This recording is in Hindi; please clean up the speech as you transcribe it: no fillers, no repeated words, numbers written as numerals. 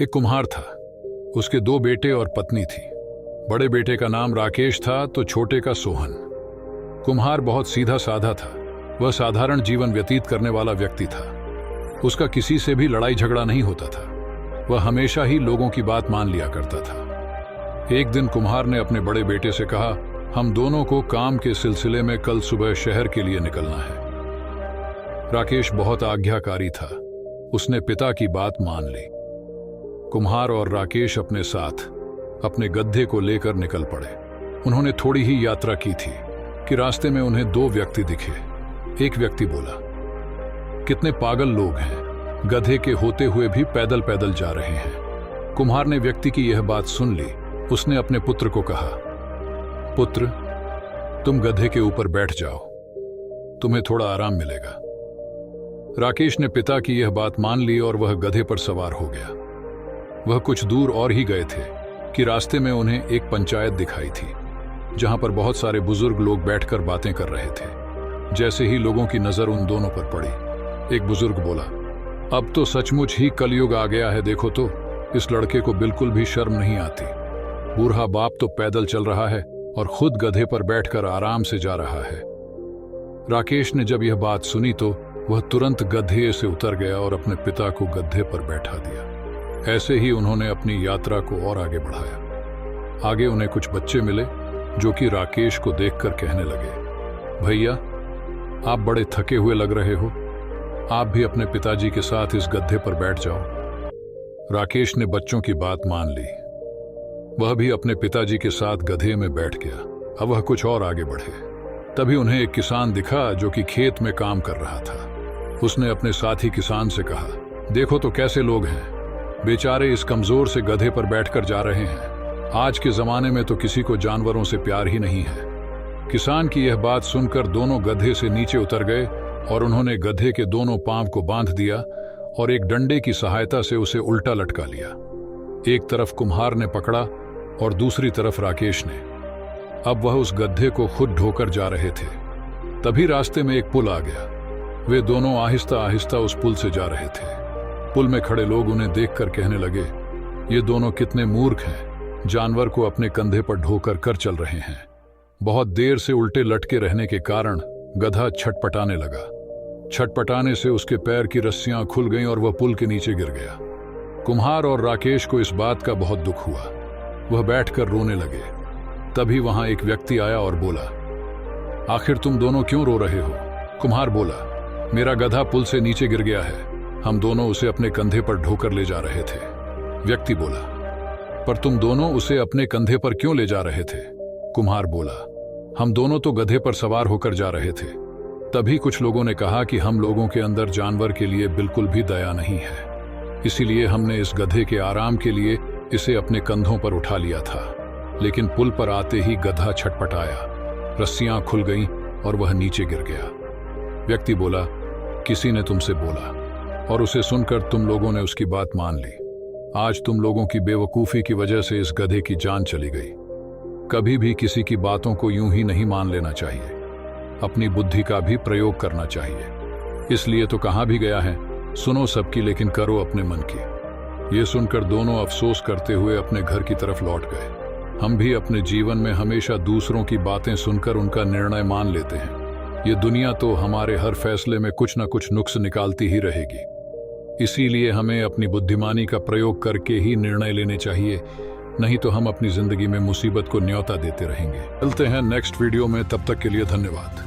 एक कुम्हार था। उसके 2 बेटे और पत्नी थी। बड़े बेटे का नाम राकेश था तो छोटे का सोहन। कुम्हार बहुत सीधा साधा था। वह साधारण जीवन व्यतीत करने वाला व्यक्ति था। उसका किसी से भी लड़ाई झगड़ा नहीं होता था। वह हमेशा ही लोगों की बात मान लिया करता था। एक दिन कुम्हार ने अपने बड़े बेटे से कहा, हम दोनों को काम के सिलसिले में कल सुबह शहर के लिए निकलना है। राकेश बहुत आज्ञाकारी था। उसने पिता की बात मान ली। कुम्हार और राकेश अपने साथ अपने गड्ढे को लेकर निकल पड़े। उन्होंने थोड़ी ही यात्रा की थी कि रास्ते में उन्हें 2 व्यक्ति दिखे। एक व्यक्ति बोला, कितने पागल लोग हैं, गधे के होते हुए भी पैदल पैदल जा रहे हैं। कुम्हार ने व्यक्ति की यह बात सुन ली। उसने अपने पुत्र को कहा, पुत्र, तुम गधे के ऊपर बैठ जाओ, तुम्हें थोड़ा आराम मिलेगा। राकेश ने पिता की यह बात मान ली और वह गधे पर सवार हो गया। वह कुछ दूर और ही गए थे कि रास्ते में उन्हें एक पंचायत दिखाई थी, जहां पर बहुत सारे बुजुर्ग लोग बैठकर बातें कर रहे थे। जैसे ही लोगों की नजर उन दोनों पर पड़ी, एक बुजुर्ग बोला, अब तो सचमुच ही कलयुग आ गया है। देखो तो, इस लड़के को बिल्कुल भी शर्म नहीं आती। बूढ़ा बाप तो पैदल चल रहा है और खुद गधे पर बैठकर आराम से जा रहा है। राकेश ने जब यह बात सुनी तो वह तुरंत गधे से उतर गया और अपने पिता को गधे पर बैठा दिया। ऐसे ही उन्होंने अपनी यात्रा को और आगे बढ़ाया। आगे उन्हें कुछ बच्चे मिले जो कि राकेश को देखकर कहने लगे, भैया, आप बड़े थके हुए लग रहे हो, आप भी अपने पिताजी के साथ इस गधे पर बैठ जाओ। राकेश ने बच्चों की बात मान ली। वह भी अपने पिताजी के साथ गधे में बैठ गया। अब वह कुछ और आगे बढ़े। तभी उन्हें एक किसान दिखा जो कि खेत में काम कर रहा था। उसने अपने साथी किसान से कहा, देखो तो कैसे लोग हैं, बेचारे इस कमजोर से गधे पर बैठकर जा रहे हैं। आज के जमाने में तो किसी को जानवरों से प्यार ही नहीं है। किसान की यह बात सुनकर दोनों गधे से नीचे उतर गए और उन्होंने गधे के दोनों पांव को बांध दिया और एक डंडे की सहायता से उसे उल्टा लटका लिया। एक तरफ कुम्हार ने पकड़ा और दूसरी तरफ राकेश ने। अब वह उस गड्ढे को खुद ढोकर जा रहे थे। तभी रास्ते में एक पुल आ गया। वे दोनों आहिस्ता आहिस्ता उस पुल से जा रहे थे। पुल में खड़े लोग उन्हें देखकर कहने लगे, ये दोनों कितने मूर्ख हैं, जानवर को अपने कंधे पर ढोकर कर चल रहे हैं। बहुत देर से उल्टे लटके रहने के कारण गधा छटपटाने लगा। छटपटाने से उसके पैर की रस्सियां खुल गईं और वह पुल के नीचे गिर गया। कुम्हार और राकेश को इस बात का बहुत दुख हुआ। वह बैठकर रोने लगे। तभी वहां एक व्यक्ति आया और बोला, आखिर तुम दोनों क्यों रो रहे हो? कुम्हार बोला, मेरा गधा पुल से नीचे गिर गया है, हम दोनों उसे अपने कंधे पर ढोकर ले जा रहे थे। व्यक्ति बोला, पर तुम दोनों उसे अपने कंधे पर क्यों ले जा रहे थे? कुम्हार बोला, हम दोनों तो गधे पर सवार होकर जा रहे थे। तभी कुछ लोगों ने कहा कि हम लोगों के अंदर जानवर के लिए बिल्कुल भी दया नहीं है, इसीलिए हमने इस गधे के आराम के लिए इसे अपने कंधों पर उठा लिया था। लेकिन पुल पर आते ही गधा छटपटाया, रस्सियां खुल गईं और वह नीचे गिर गया। व्यक्ति बोला, किसी ने तुमसे बोला और उसे सुनकर तुम लोगों ने उसकी बात मान ली। आज तुम लोगों की बेवकूफ़ी की वजह से इस गधे की जान चली गई। कभी भी किसी की बातों को यूं ही नहीं मान लेना चाहिए, अपनी बुद्धि का भी प्रयोग करना चाहिए। इसलिए तो कहा भी गया है, सुनो सबकी लेकिन करो अपने मन की। ये सुनकर दोनों अफसोस करते हुए अपने घर की तरफ लौट गए। हम भी अपने जीवन में हमेशा दूसरों की बातें सुनकर उनका निर्णय मान लेते हैं। ये दुनिया तो हमारे हर फैसले में कुछ न कुछ नुक्स निकालती ही रहेगी। इसीलिए हमें अपनी बुद्धिमानी का प्रयोग करके ही निर्णय लेने चाहिए, नहीं तो हम अपनी जिंदगी में मुसीबत को न्योता देते रहेंगे। मिलते हैं नेक्स्ट वीडियो में, तब तक के लिए धन्यवाद।